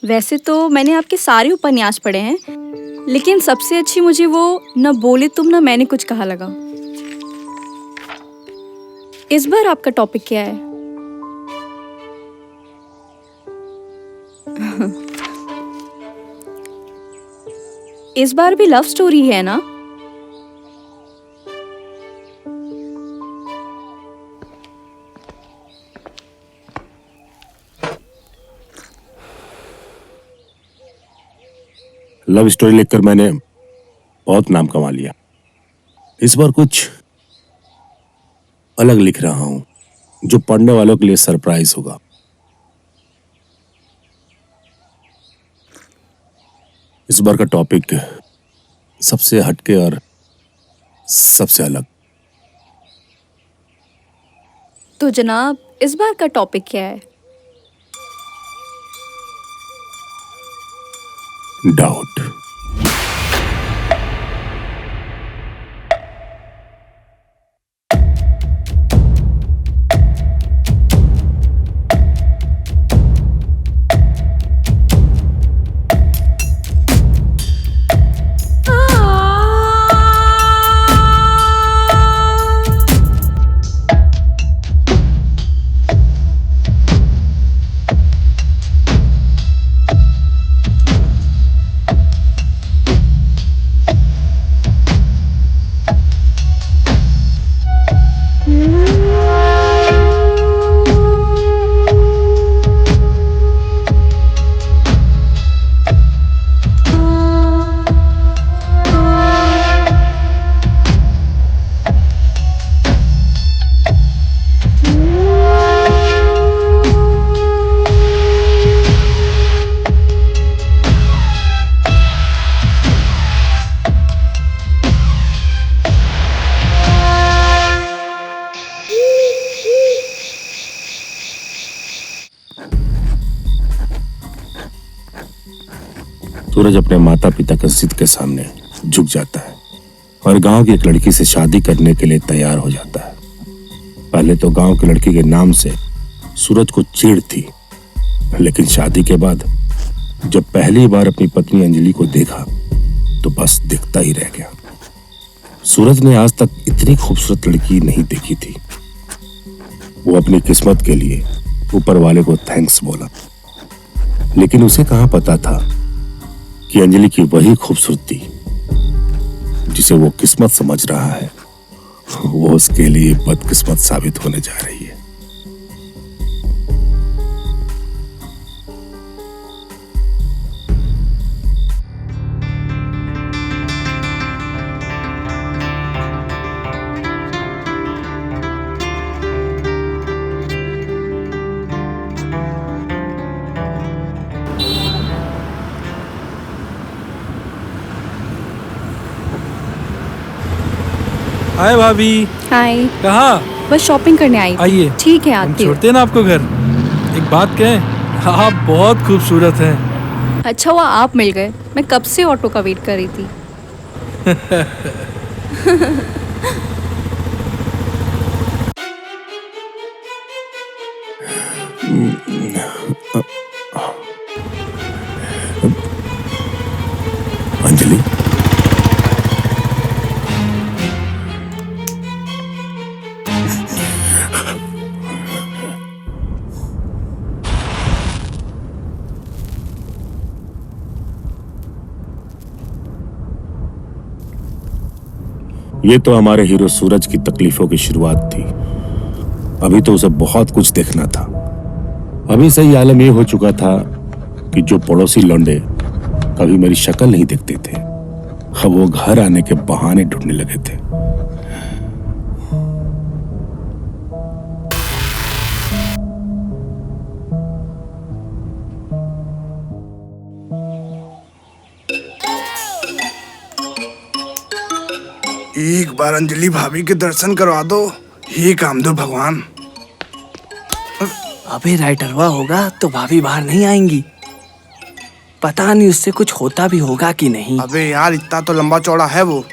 वैसे तो मैंने आपके सारे उपन्यास पढ़े हैं, लेकिन सबसे अच्छी मुझे वो न बोले तुम न मैंने कुछ कहा लगा। इस बार आपका टॉपिक क्या है? इस बार भी लव स्टोरी है ना? लव स्टोरी लिखकर मैंने बहुत नाम कमा लिया। इस बार कुछ अलग लिख रहा हूं जो पढ़ने वालों के लिए सरप्राइज होगा। इस बार का टॉपिक सबसे हटके और सबसे अलग। तो जनाब, इस बार का टॉपिक क्या है? डाउट। सूरज अपने माता पिता की जिद के सामने झुक जाता है और गांव की एक लड़की से शादी करने के लिए तैयार हो जाता है। पहले तो गांव की लड़की के नाम से सूरज को चिढ़ थी, लेकिन शादी के बाद जब पहली बार अपनी पत्नी अंजलि को देखा तो बस दिखता ही रह गया। सूरज ने आज तक इतनी खूबसूरत लड़की नहीं देखी थी। वो अपनी किस्मत के लिए ऊपर वाले को थैंक्स बोला, लेकिन उसे कहां पता था कि अंजलि की वही खूबसूरती जिसे वो किस्मत समझ रहा है, वो उसके लिए बदकिस्मत साबित होने जा रही है। हाय भाभी। हाय। कहाँ? बस शॉपिंग करने आई थी। आइए। ठीक है, हम आती हूँ। छोड़ते हैं ना आपको घर। एक बात कहें, आप बहुत खूबसूरत हैं। अच्छा हुआ आप मिल गए, मैं कब से ऑटो का वेट कर रही थी। अंजलि, ये तो हमारे हीरो सूरज की तकलीफों की शुरुआत थी। अभी तो उसे बहुत कुछ देखना था। अभी सही आलम ये हो चुका था कि जो पड़ोसी लौंडे कभी मेरी शक्ल नहीं देखते थे, अब वो घर आने के बहाने ढूंढने लगे थे। एक बार अंजलि भाभी के दर्शन करवा दो, हे काम दो भगवान। अबे राइटरवा होगा तो भाभी बाहर नहीं आएंगी। पता नहीं उससे कुछ होता भी होगा कि नहीं। अबे यार, इतना तो लंबा चौड़ा है वो।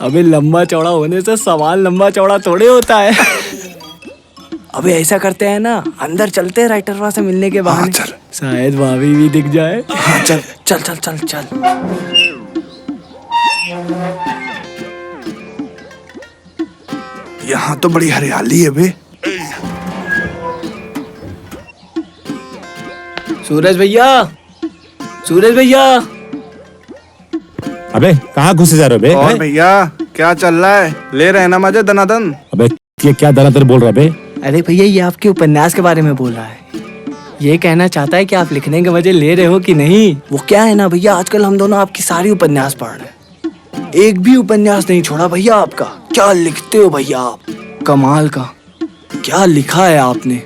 अबे लंबा चौड़ा होने से सवाल लंबा चौड़ा थोड़े होता है। अबे ऐसा करते हैं ना, अंदर चलते हैं राइटरवा से मिलने के हाँ, बहाने। चल। शायद भाभी भी दिख जाए। हाँ चल। चल चल चल चल। यहाँ तो बड़ी हरियाली है बे। सूरज भैया, सूरज भैया। अबे कहाँ घुसे जा रहे हो बे? और हैं? भैया क्या चल रहा है? ले रहे हैं ना मजे दनादन? अबे ये क्या दरादर बोल रहा है बे? अरे भैया ये आपके उपन्यास के बारे में बोल रहा है। ये कहना चाहता है कि आप लिखने के मजे ले रहे हो कि नहीं। वो क्या है ना भैया, आजकल हम दोनों आपकी सारी उपन्यास पढ़ रहे हैं, एक भी उपन्यास नहीं छोड़ा भैया आपका। क्या लिखते हो भैया आप, कमाल का। क्या लिखा है आपने,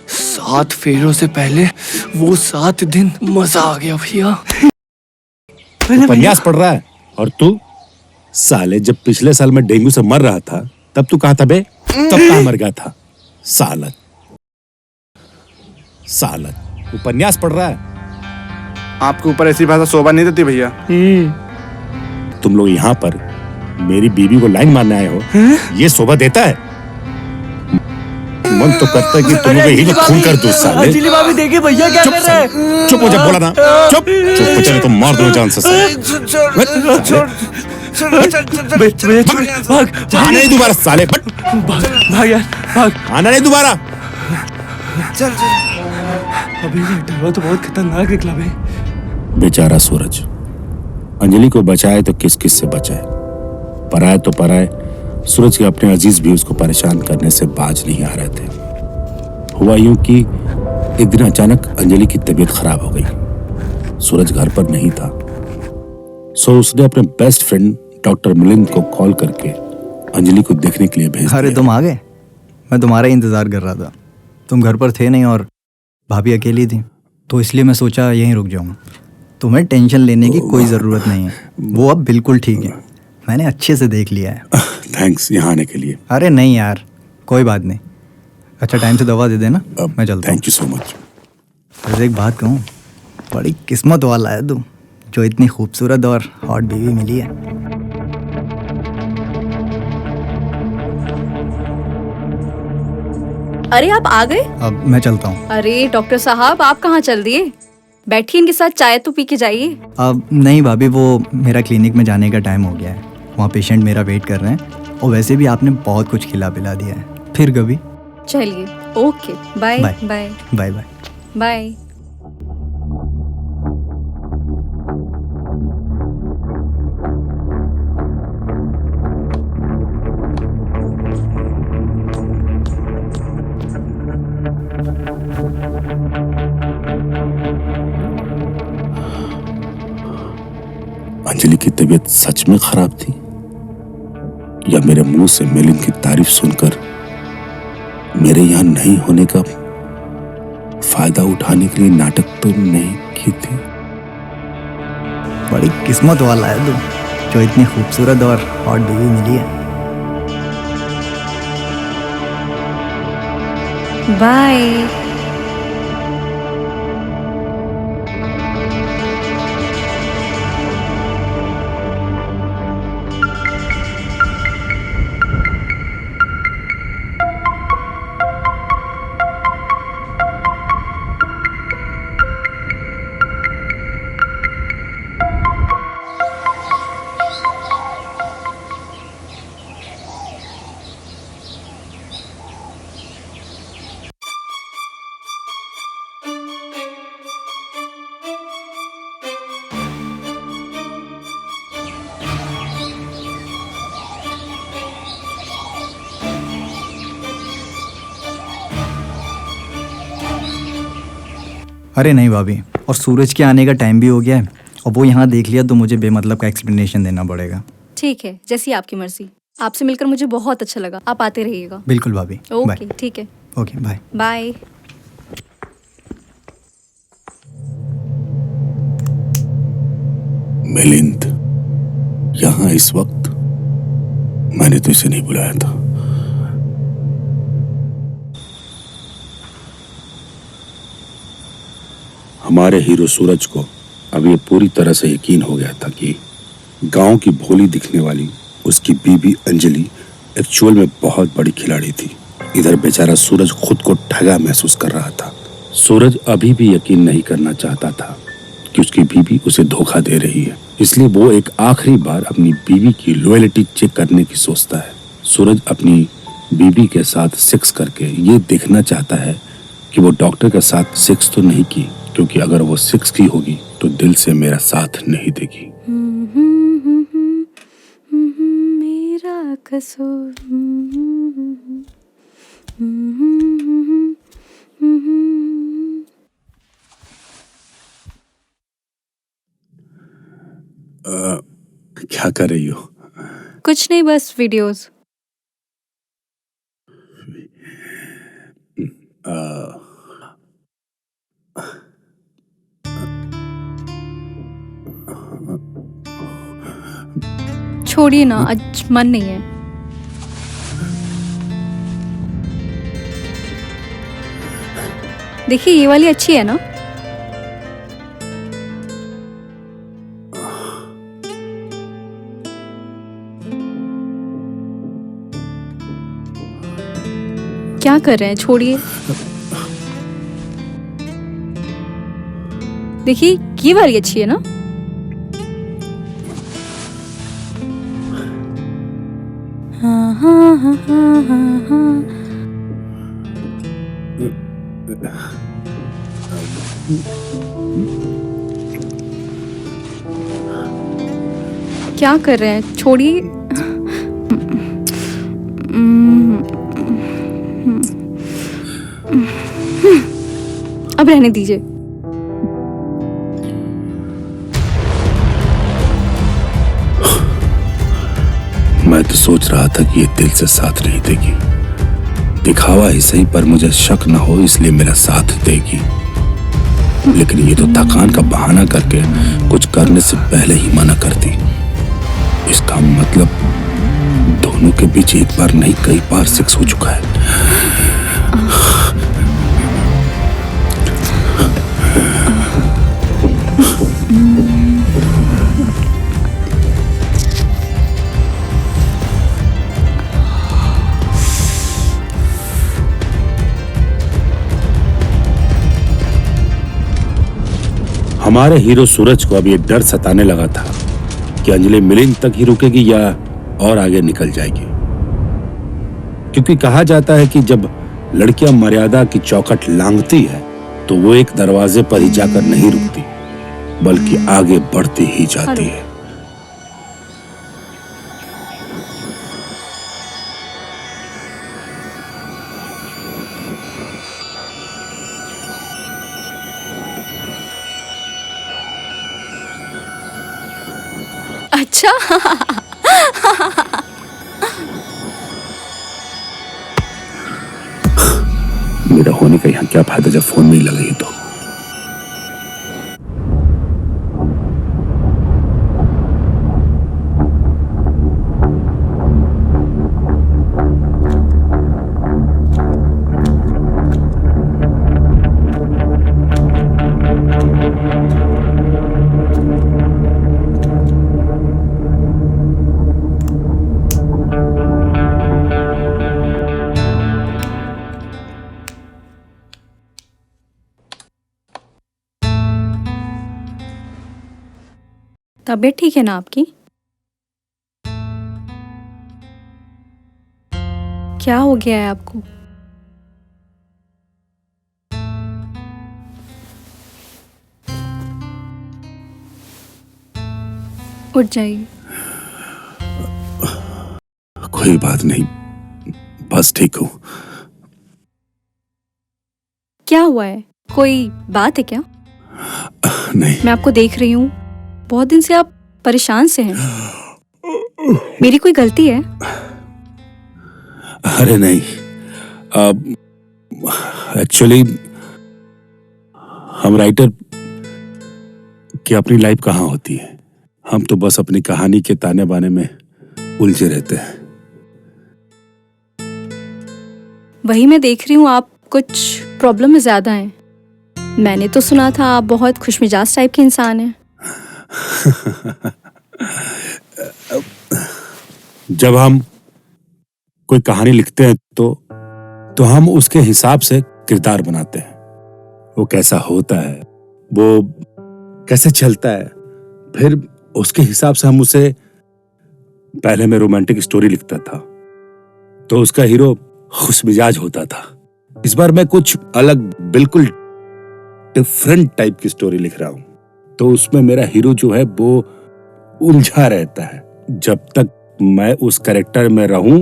7 फेरों से पहले वो 7 दिन, मजा आ गया भैया। उपन्यास पढ़ रहा है और तू साले जब पिछले साल में डेंगू से मर रहा था तब तू कहाँ था बे? तब कहाँ मर गया था? सालत सालत उपन्यास पढ़ रहा है। आपके ऊपर ऐसी भाषा शोभा नहीं देती भैया। तुम लोग यहाँ पर मेरी बीवी को लाइन मारने आए हो, ये शोभा देता है? मन तो करता है कि तुम लोग ही खून कर दो साले। अंजलि भाभी देखिए भैया क्या कर रहे हैं। चुप हो जा, बोला ना चुप चुप हो, चले तो मार दो जान से। भाग आना नहीं दोबारा साले, भाग यार भाग। आना नहीं दोबारा। अभी ये तो बहुत खतरनाक निकला भाई। बेचारा सूरज, अंजलि को बचाए तो किस किस से बचाए, पराए तो पराए। सूरज के अपने अजीज भी उसको परेशान करने से बाज नहीं आ रहे थे। हुआ यूं कि एक दिन अचानक अंजलि की तबीयत खराब हो गई। सूरज घर पर नहीं था, सो उसने अपने बेस्ट फ्रेंड डॉक्टर मिलिंद को कॉल करके अंजलि को देखने के लिए भेज अरे दिया। तुम आ गए, मैं तुम्हारा ही इंतज़ार कर रहा था। तुम घर पर थे नहीं और भाभी अकेली थी, तो इसलिए मैं सोचा यहीं रुक जाऊँ। तुम्हें टेंशन लेने की कोई ज़रूरत नहीं है, वो अब बिल्कुल ठीक है। मैंने अच्छे से देख लिया है। थैंक्स यहाँ आने के लिए। अरे नहीं यार, कोई बात नहीं। अच्छा टाइम से दवा दे देना, मैं चलता हूँ। Thank you so much. वैसे एक बात कहूँ, बड़ी किस्मत वाला है तू, जो इतनी खूबसूरत और हॉट बीवी मिली है। अरे आप आ गए? अब मैं चलता हूँ। अरे डॉक्टर साहब आप कहाँ चल दिए? बैठिए, इनके साथ चाय तो पी के जाइए। अब नहीं भाभी, वो मेरा क्लिनिक में जाने का टाइम हो गया है। वहाँ पेशेंट मेरा वेट कर रहे हैं, और वैसे भी आपने बहुत कुछ खिला पिला दिया है। फिर कभी। चलिए, okay, bye bye. Bye bye bye. Bye. Anjali की तबीयत सच में खराब थी या मेरे मुंह से मिलिंद की तारीफ सुनकर मेरे यहाँ नहीं होने का फायदा उठाने के लिए नाटक तो नहीं की थी? बड़ी किस्मत वाला है तू, जो इतनी खूबसूरत और हॉट बीवी मिली है। बाय। अरे नहीं भाभी, और सूरज के आने का टाइम भी हो गया है, और वो यहाँ देख लिया तो मुझे बेमतलब का एक्सप्लेनेशन देना पड़ेगा। ठीक है, जैसी आपकी मर्जी। आपसे मिलकर मुझे बहुत अच्छा लगा। आप आते रहिएगा। बिल्कुल भाभी। ओके, ठीक है, ओके बाय। बाय। मिलिंद यहाँ इस वक्त? मैंने तो इसे नहीं बुलाया था। हमारे हीरो सूरज को अब ये पूरी तरह से यकीन हो गया था कि गांव की भोली दिखने वाली उसकी बीबी अंजलि एक्चुअल में बहुत बड़ी खिलाड़ी थी इधर बेचारा सूरज खुद को ठगा महसूस कर रहा था। सूरज अभी भी यकीन नहीं करना चाहता था कि उसकी बीवी उसे धोखा दे रही है, इसलिए वो एक आखिरी बार अपनी बीवी की लॉयल्टी चेक करने की सोचता है। सूरज अपनी बीवी के साथ सेक्स करके ये देखना चाहता है कि वो डॉक्टर के साथ सेक्स तो नहीं की, क्योंकि अगर वो सेक्स की होगी तो दिल से मेरा साथ नहीं देगी। मेरा कसूर। क्या कर रही हो? कुछ नहीं, बस वीडियोस। छोड़िए ना, आज मन नहीं है। देखिए ये वाली अच्छी है ना? क्या कर रहे हैं, छोड़िए। देखिए ये वाली अच्छी है ना? हाँ हाँ हाँ हाँ हाँ हाँ। क्या कर रहे हैं, छोड़िए। अब रहने दीजिए। मैं तो सोच रहा था कि ये दिल से साथ नहीं देगी, दिखावा ही सही, पर मुझे शक न हो इसलिए मेरा साथ देगी। लेकिन ये तो थकान का बहाना करके कुछ करने से पहले ही मना करती। इसका मतलब दोनों के बीच एक बार नहीं कई बार सेक्स हो चुका है। हमारे हीरो सूरज को अब ये डर सताने लगा था कि अंजलि मिलिंद तक ही रुकेगी या और आगे निकल जाएगी, क्योंकि कहा जाता है कि जब लड़कियां मर्यादा की चौखट लांघती है तो वो एक दरवाजे पर ही जाकर नहीं रुकती बल्कि आगे बढ़ती ही जाती है। अच्छा। मेरा होने का यहाँ क्या फायदा जब फोन नहीं लगा तो। तबीयत ठीक है ना आपकी? क्या हो गया है आपको? उठ जाइए। कोई बात नहीं, बस ठीक हूँ। क्या हुआ है? कोई बात है क्या? नहीं। मैं आपको देख रही हूँ, बहुत दिन से आप परेशान से हैं। मेरी कोई गलती है? अरे नहीं, एक्चुअली हम राइटर की अपनी लाइफ कहाँ होती है, हम तो बस अपनी कहानी के ताने बाने में उलझे रहते हैं। वही मैं देख रही हूँ, आप कुछ प्रॉब्लम में ज्यादा हैं। मैंने तो सुना था आप बहुत खुशमिजाज टाइप के इंसान हैं। जब हम कोई कहानी लिखते हैं तो तो हम उसके हिसाब से किरदार बनाते हैं। वो कैसा होता है, वो कैसे चलता है, फिर उसके हिसाब से हम उसे, पहले मैं रोमांटिक स्टोरी लिखता था तो उसका हीरो खुश मिजाज होता था। इस बार मैं कुछ अलग, बिल्कुल डिफरेंट टाइप की स्टोरी लिख रहा हूं, तो उसमें मेरा हीरो जो है वो उलझा रहता है। जब तक मैं उस कैरेक्टर में रहूं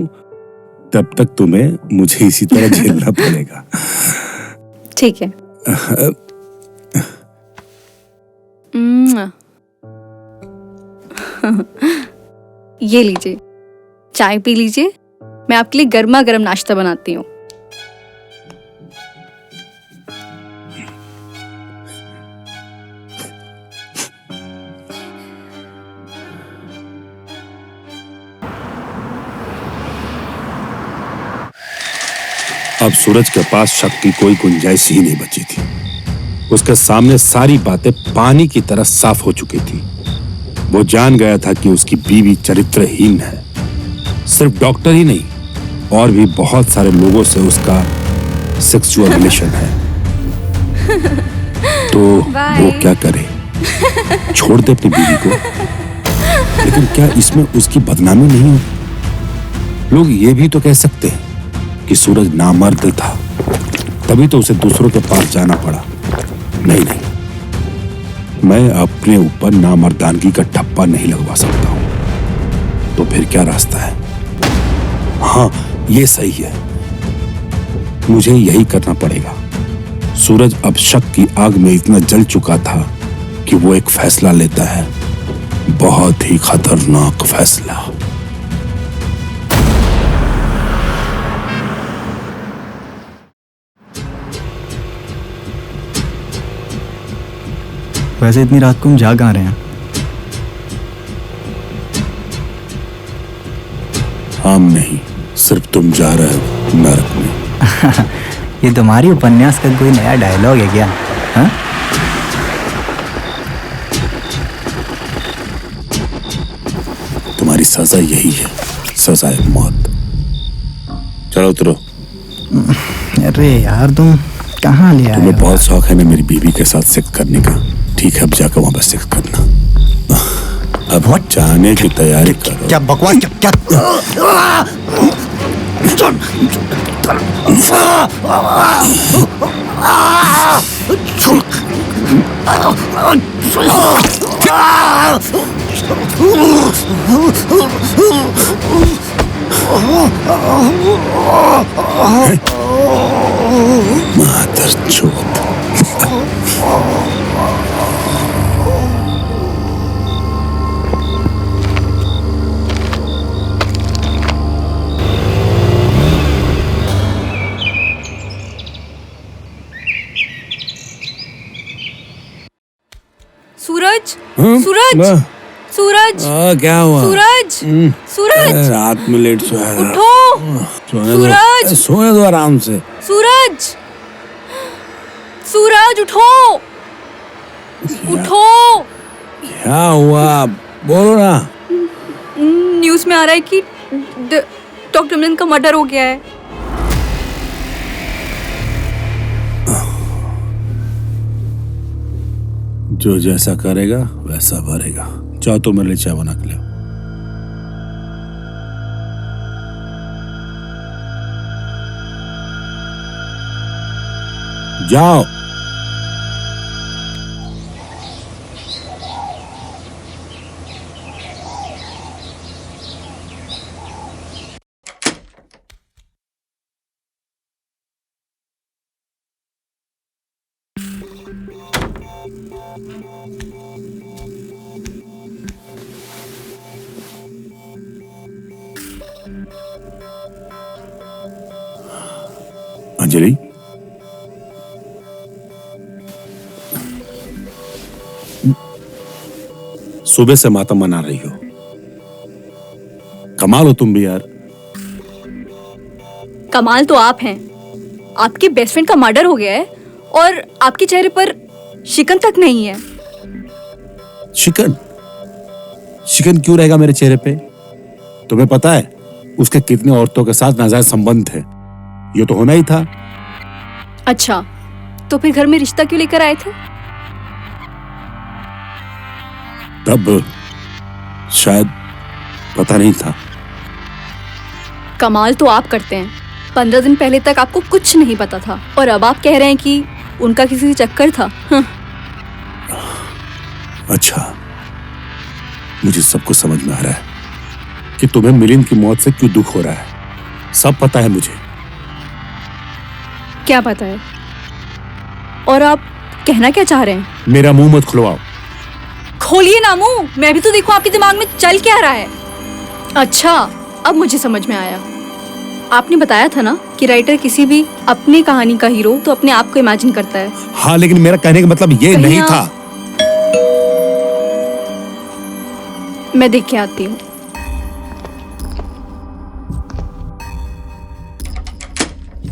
तब तक तुम्हें मुझे इसी तरह झेलना पड़ेगा। ठीक है। ये लीजिए, चाय पी लीजिए, मैं आपके लिए गर्मा गर्म नाश्ता बनाती हूँ। अब सूरज के पास शक की कोई गुंजाइश ही नहीं बची थी। उसके सामने सारी बातें पानी की तरह साफ हो चुकी थी। वो जान गया था कि उसकी बीवी चरित्रहीन है। सिर्फ डॉक्टर ही नहीं, और भी बहुत सारे लोगों से उसका सेक्सुअल रिलेशन है। तो वो क्या करे? छोड़ दे अपनी बीवी को? लेकिन क्या इसमें उसकी बदनामी नहीं हो? लोग ये भी तो कह सकते हैं कि सूरज नामर्द था, तभी तो उसे दूसरों के पास जाना पड़ा। नहीं नहीं, मैं अपने ऊपर नामर्दानगी का ठप्पा नहीं लगवा सकता हूं। तो फिर क्या रास्ता है? हाँ, ये सही है, मुझे यही करना पड़ेगा। सूरज अब शक की आग में इतना जल चुका था कि वो एक फैसला लेता है, बहुत ही खतरनाक फैसला। वैसे इतनी रात को हम जा कहाँ रहे हैं? हम नहीं, सिर्फ तुम जा रहे हो नरक में। ये तुम्हारी उपन्यास का कोई नया डायलॉग है क्या? हाँ? तुम्हारी सजा यही है, सजा है मौत। चलो उतरो। अरे यार, तुम कहाँ ले आए तुम्हें हो? बहुत शौक है ना मेरी बीवी के साथ सेक्स करने का। ठीक है, अब जाकर वहां पर सेक्स करना। अब जाने की तैयारी करो। क्या बकवास, क्या मादरचोद। सूरज, सूरज, सूरज, क्या हुआ? सूरज, सूरज, रात में लेट सोया था। उठो, सूरज, सोने दो आराम से। सूरज, सूरज, उठो, उठो। क्या हुआ? बोलो ना। न्यूज़ में आ रहा है कि डॉक्टर मिलन का मर्डर हो गया है। जो जैसा करेगा वैसा भरेगा। चाहो तो मेरे लिए चाय बना के ले। जाओ। अंजलि, सुबह से मातम मना रही हो। कमाल हो तुम भी यार। कमाल तो आप हैं। आपके बेस्ट फ्रेंड का मर्डर हो गया है और आपके चेहरे पर शिकन तक नहीं है। शिकन? शिकन क्यों रहेगा मेरे चेहरे पे? तुम्हें पता है उसके कितने औरतों के साथ नाजायज संबंध है? ये तो होना ही था। अच्छा, तो फिर घर में रिश्ता क्यों लेकर आए थे? तब शायद पता नहीं था। कमाल तो आप करते हैं। 15 दिन पहले तक आपको कुछ नहीं पता था और अब आप कह रहे हैं कि उनका किसी से चक्कर था। अच्छा, मुझे सब कुछ समझ में आ रहा है कि तुम्हें मिलिंद की मौत से क्यों दुख हो रहा है। सब पता है मुझे। क्या पता है? और आप कहना क्या चाह रहे हैं? मेरा मुंह मत खुलवाओ। खोलिए ना मुंह, मैं भी तो देखूं आपके दिमाग में चल क्या रहा है। अच्छा, अब मुझे समझ में आया। आपने बताया था ना कि राइटर किसी भी अपनी कहानी का हीरो तो अपने आप को इमेजिन करता है। हाँ, लेकिन मेरा कहने का मतलब ये कहीं नहीं आप- था। मैं देख के आती हूँ।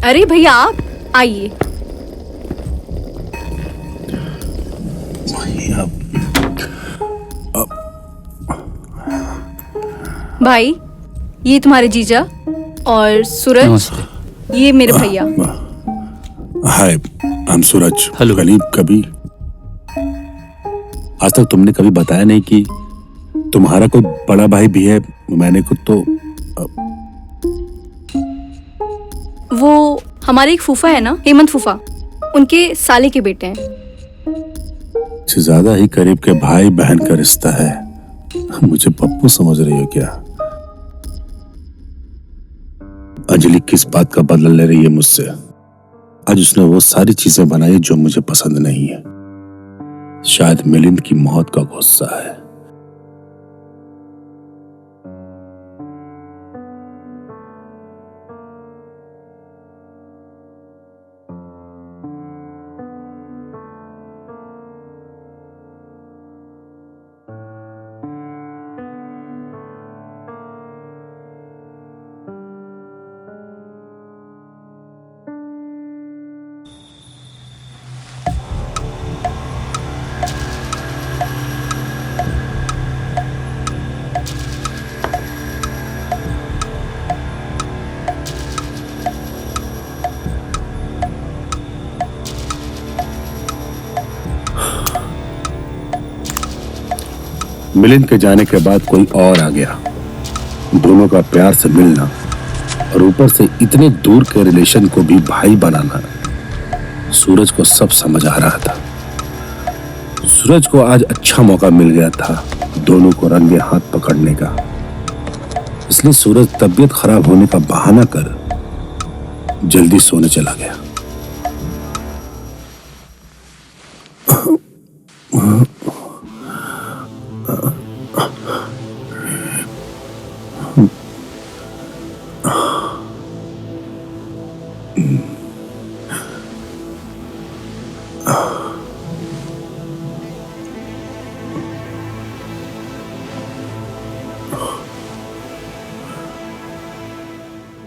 अरे भैया, आप आइए। भाई, ये तुम्हारे जीजा और सूरज, ये मेरे भैया। हाय, हम सूरज। हेलो। गरीब कभी आज तक तुमने कभी बताया नहीं कि तुम्हारा कोई बड़ा भाई भी है। मैंने खुद तो वो हमारे एक फूफा है ना, हेमंत फूफा, उनके साले के बेटे हैं। से ज्यादा ही करीब के भाई बहन का रिश्ता है। मुझे पप्पू समझ रही हो क्या? अंजलि किस बात का बदला ले रही है मुझसे? आज उसने वो सारी चीजें बनाई जो मुझे पसंद नहीं है। शायद मिलिंद की मौत का गुस्सा है। मिलिंद के जाने के बाद कोई और आ गया। दोनों का प्यार से मिलना और ऊपर से इतने दूर के रिलेशन को भी भाई बनाना, सूरज को सब समझ आ रहा था। सूरज को आज अच्छा मौका मिल गया था दोनों को रंगे हाथ पकड़ने का। इसलिए सूरज तबीयत खराब होने का बहाना कर जल्दी सोने चला गया।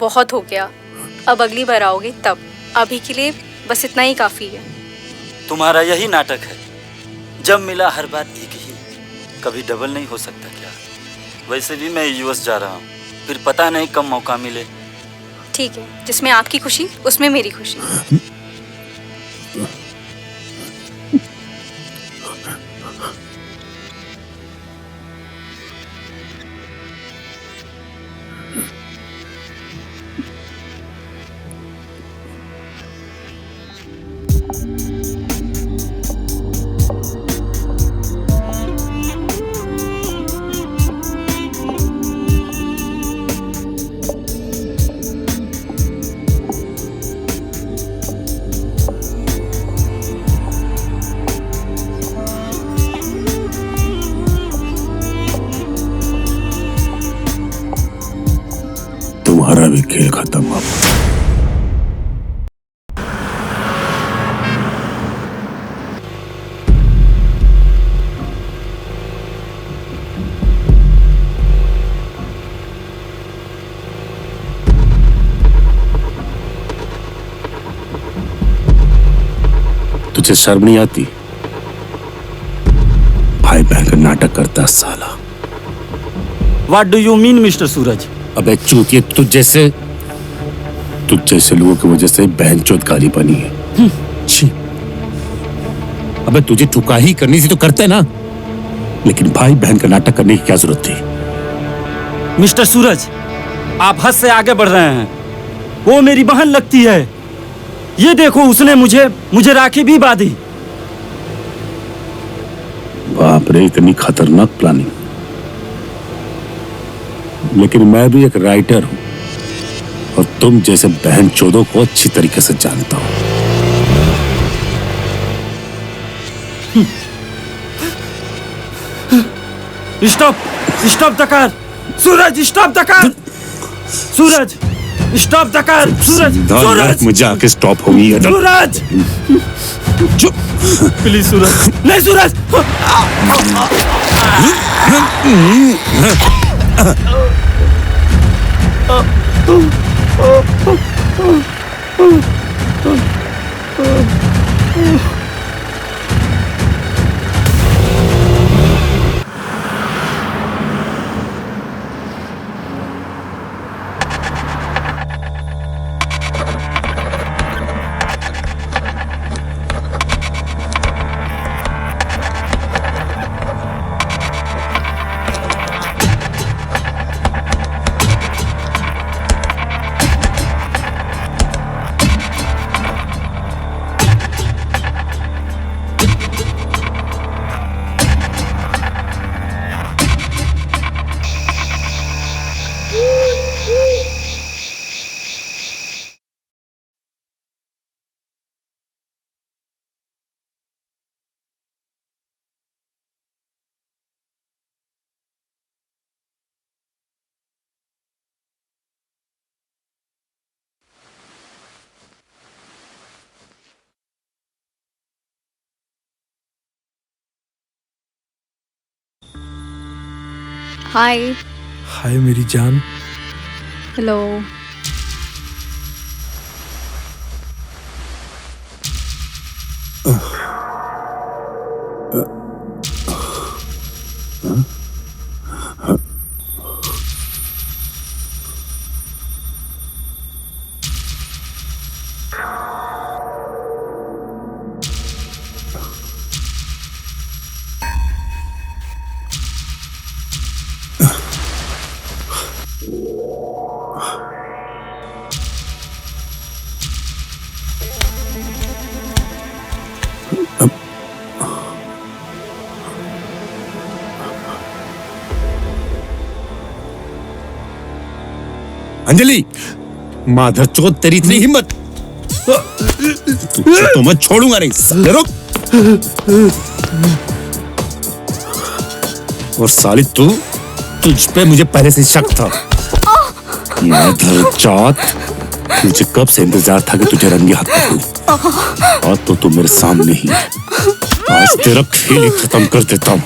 बहुत हो गया, अब अगली बार आओगे तब। अभी के लिए बस इतना ही काफी है। तुम्हारा यही नाटक है। जब मिला हर बार एक ही, कभी डबल नहीं हो सकता क्या? वैसे भी मैं यूएस जा रहा हूँ, फिर पता नहीं कब मौका मिले। ठीक है, जिसमें आपकी खुशी उसमें मेरी खुशी। तुम्हारा भी खेल खत्म अब। तुझे शर्म नहीं आती? भाई बहन का नाटक करता साला। What do you mean, mister Suraj? अबे चूतिए, तुझ जैसे लोगों की वजह से बहनचोद गाली बनी है। छी। अबे तुझे चुकाही करनी थी तो करते ना, लेकिन भाई बहन का नाटक करने की क्या जरूरत थी? मिस्टर सूरज, आप हद से आगे बढ़ रहे हैं। वो मेरी बहन लगती है। ये देखो, उसने मुझे राखी भी बांधी। बाप रे, इतनी खतरनाक प्लानिंग। लेकिन मैं भी एक राइटर हूं और तुम जैसे बहन चोदों को अच्छी तरीके से जानता हूं। Stop the car. Suraj, stop the car. Suraj, stop the car. Suraj, मुझे आके स्टॉप होगी। सूरज, चुप। प्लीज सूरज। नहीं सूरज। हाय। हाय मेरी जान। हेलो। अंजलि, माधरचोद, तेरी इतनी हिम्मत! तुझे तो मैं छोड़ूंगा नहीं। साले रुक। और साली तुझ पे मुझे पहले से शक था। माधरचोद, मुझे कब से इंतजार था कि तुझे रंगे हाथ पकड़ूं। आज तो तू मेरे सामने ही। आज तेरा खेल ही खत्म कर देता हूं।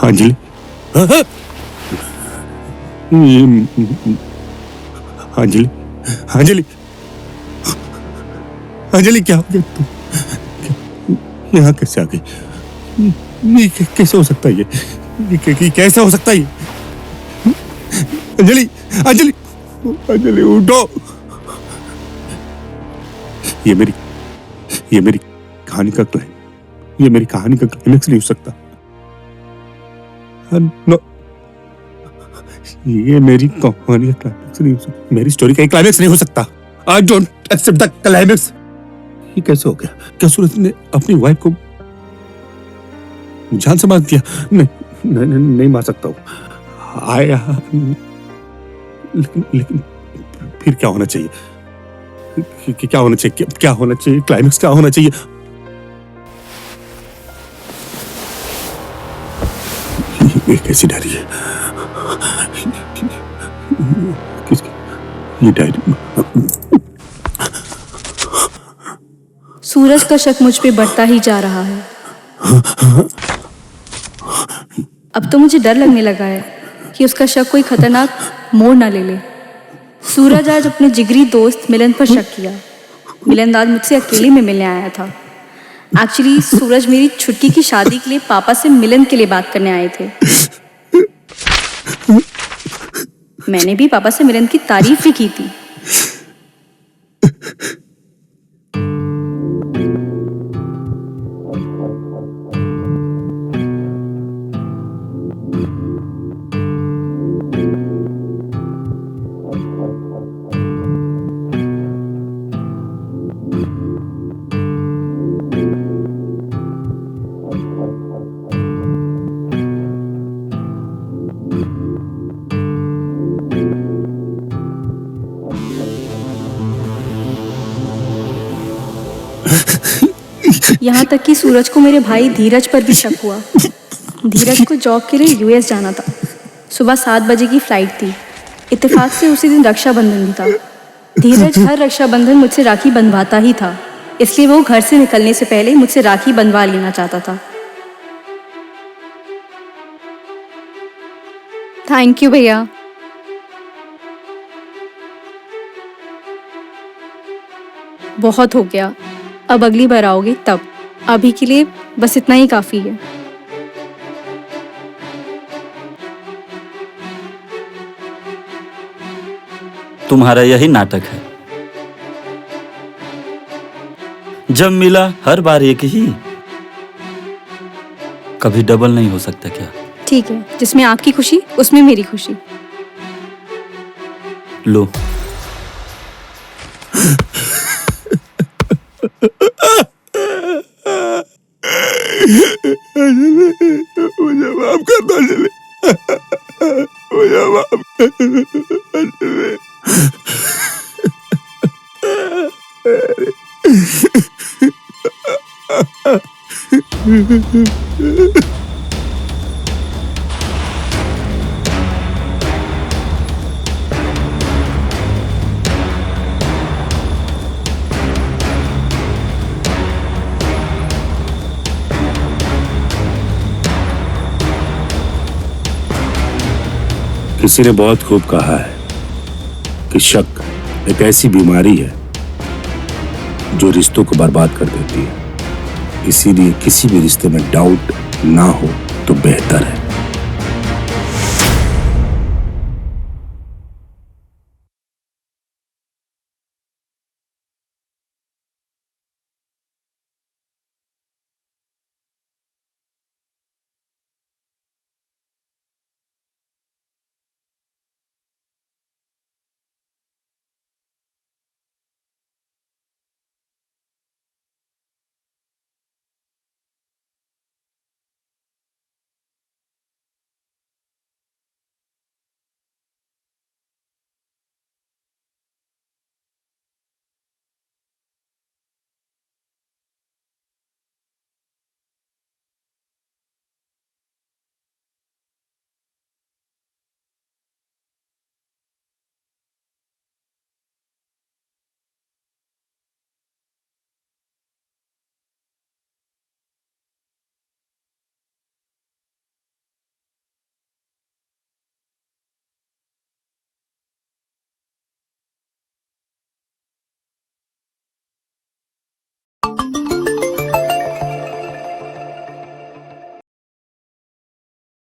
अंजलि, अंजलि, अंजलि, अंजलि, क्या हो गया? तुम यहाँ कैसे आ गई? ये कैसे हो सकता है? ये कैसे हो सकता है? अंजलि, अंजलि, अंजलि, उठो। ये मेरी कहानी का क्लाइमेक्स, ये मेरी कहानी का क्लाइमेक्स नहीं हो सकता। नो, ये मेरी कहानी का क्लाइमेक्स नहीं हो सकता। मेरी स्टोरी का क्लाइमेक्स नहीं हो सकता। I don't accept the climax. ये कैसे हो गया? क्या सूरज ने अपनी वाइफ को जान से मार दिया? नहीं मार सकता हूँ। लेकिन फिर क्या होना चाहिए? क्या होना चाहिए, क्या होना चाहिए, क्लाइमेक्स क्या होना चाहिए? ये कैसी डायरी है? किसकी ये डायरी? सूरज का शक मुझ पे बढ़ता ही जा रहा है। अब तो मुझे डर लगने लगा है कि उसका शक कोई खतरनाक मोड़ ना ले ले। सूरज आज अपने जिगरी दोस्त मिलन पर शक किया। मिलन आज मुझसे अकेले में मिलने आया था। एक्चुअली सूरज मेरी छुट्टी की शादी के लिए पापा से मिलन के लिए बात करने आए थे। मैंने भी पापा से मिलन की तारीफ भी की थी। यहाँ तक कि सूरज को मेरे भाई धीरज पर भी शक हुआ। धीरज को जॉब के लिए यूएस जाना था। सुबह 7 बजे की फ्लाइट थी। इत्तेफाक से उसी दिन रक्षाबंधन भी था। धीरज हर रक्षाबंधन मुझसे राखी बंधवाता ही था, इसलिए वो घर से निकलने से पहले मुझसे राखी बंधवा लेना चाहता था। थैंक यू भैया। बहुत हो गया, अब अगली बार आओगे तब। अभी के लिए बस इतना ही काफी है। तुम्हारा यही नाटक है। जब मिला हर बार एक ही, कभी डबल नहीं हो सकता क्या? ठीक है, जिसमें आपकी खुशी उसमें मेरी खुशी। लो। मुझे माफ कर दो अंजलि, मुझे माफ कर दो अंजलि। किसी ने बहुत खूब कहा है कि शक एक ऐसी बीमारी है जो रिश्तों को बर्बाद कर देती है। इसीलिए किसी भी रिश्ते में डाउट ना हो तो बेहतर